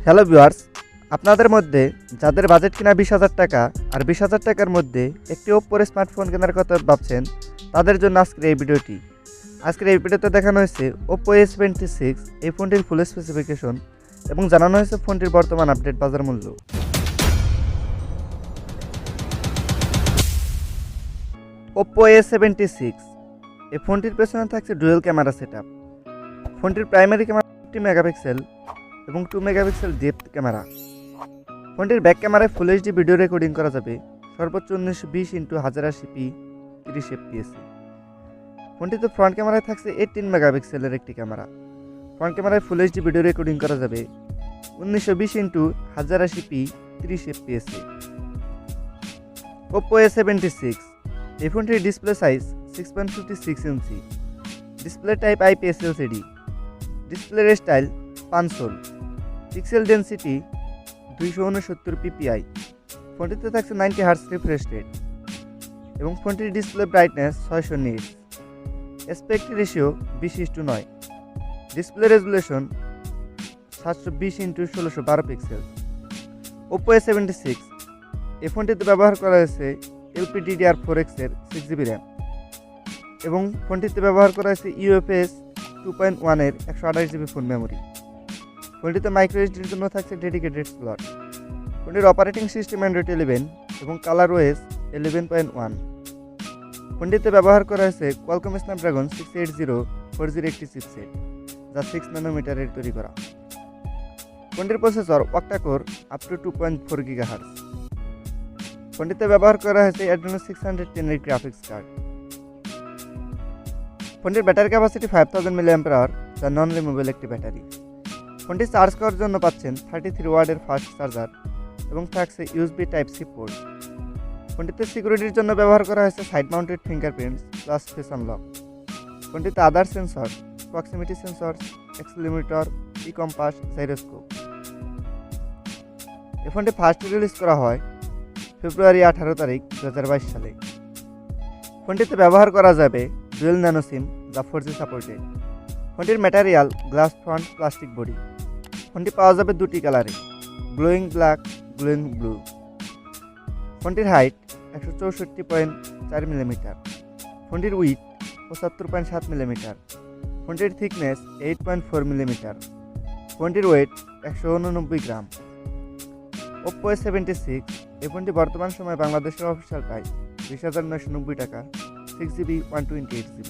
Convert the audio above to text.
Hello viewers, আপনাদের মধ্যে যাদের বাজেট কিনা 20,000 টাকা আর 20,000 টাকার মধ্যে একটি ওপ্পোর স্মার্টফোন কেনার কথা ভাবছেন, তাদের জন্য আজকের এই ভিডিওটি। আজকের এই ভিডিওতে দেখানো হয়েছে Oppo A76 এই ফোনটির ফুল স্পেসিফিকেশন এবং জানানো হয়েছে ফোনটির বর্তমান আপডেট বাজার মূল্য। Oppo A76 এই ফোনটির পেছনে থাকছে ডুয়েল ক্যামেরা সেটআপ। ফোনটির প্রাইমারি ক্যামেরা 50 মেগাপিক্সেল এবং 2 মেগাপিক্সেল ডেপথ ক্যামেরা। ফোনটির ব্যাক ক্যামেরায় ফুল এইচডি ভিডিও রেকর্ডিং করা যাবে সর্বোচ্চ 1920x1080p 30 fps। ফোনটিতে ফ্রন্ট ক্যামেরায় থাকছে 18 মেগাপিক্সেলের একটি ক্যামেরা। ফ্রন্ট ক্যামেরায় ফুল এইচডি ভিডিও রেকর্ডিং করা যাবে 1920x1080p 30 fps। Oppo A76 এই ফোনটির ডিসপ্লে সাইজ 6.56 ইঞ্চি, ডিসপ্লে টাইপ IPS LCD, ডিসপ্লের স্টাইল পানসোল, পিক্সেল ডেনসিটি 269 ppi। ফোনটিতে থাকছে 90 হার্টজ রিফ্রেশ রেট এবং ফোনটির display brightness 600 nits, aspect ratio 20:9, display resolution 720x1612 pixel. Oppo A76 এই ফোনটিতে ব্যবহার করা হয়েছে LPDDR4X এর 6GB র্যাম এবং ফোনটিতে ব্যবহার করা হয়েছে UFS 2.1 এর 128GB ফোন মেমোরি। ফোনটিতে মাইক্রো এসডির জন্য থাকছে ডেডিকেটেড স্লট। ফোনটির অপারেটিং সিস্টেম অ্যান্ড্রয়েড 11 এবং কালার OS 11.1। ফোনটিতে ব্যবহার করা হয়েছে কোয়ালকম স্ন্যাপড্রাগন 680 4G একটি চিপসেট, যা 6 ন্যানোমিটারের তৈরি করা। ফোনটির processor octa-core up to 2.4 GHz। ফোনটিতে ব্যবহার করা হয়েছে Adreno 610 এর গ্রাফিক্স কার্ড। ফোনটির ব্যাটারি ক্যাপাসিটি 5000 mAh, যা নন রিমুভেবল একটি ব্যাটারি। ফোনটি চার্জ করার জন্য পাচ্ছেন 33 ওয়াটের ফাস্ট চার্জার এবং থাকছে USB Type-C পোর্ট। ফোনটিতে সিকিউরিটির জন্য ব্যবহার করা হয়েছে side mounted fingerprints plus face unlock. ফোনটিতে other sensor, proximity sensor, accelerometer, compass, gyroscope. এই ফোনটি ফার্স্ট রিলিজ করা হয় ফেব্রুয়ারি 18 তারিখ 2022 সালে। ফোনটিতে ব্যবহার করা যাবে ডুয়েল ন্যানো সিম, যা 4G সাপোর্টেড। ফোনটির material glass front plastic body. ফোনটি পাওয়া যাবে দুটি কালারে, গ্লোয়িং ব্ল্যাক, গ্লোয়িং ব্লু। ফোনটির হাইট 164.4 মিলিমিটার। ফোনটির উইথ 75.7 মিলিমিটার। ফোনটির থিকনেস 8.4 মিলিমিটার। ফোনটির ওয়েট 189 গ্রাম। Oppo A76 এই ফোনটি বর্তমান সময়ে বাংলাদেশের অফিসিয়াল প্রাইস 20,990 টাকা, 6GB 128GB।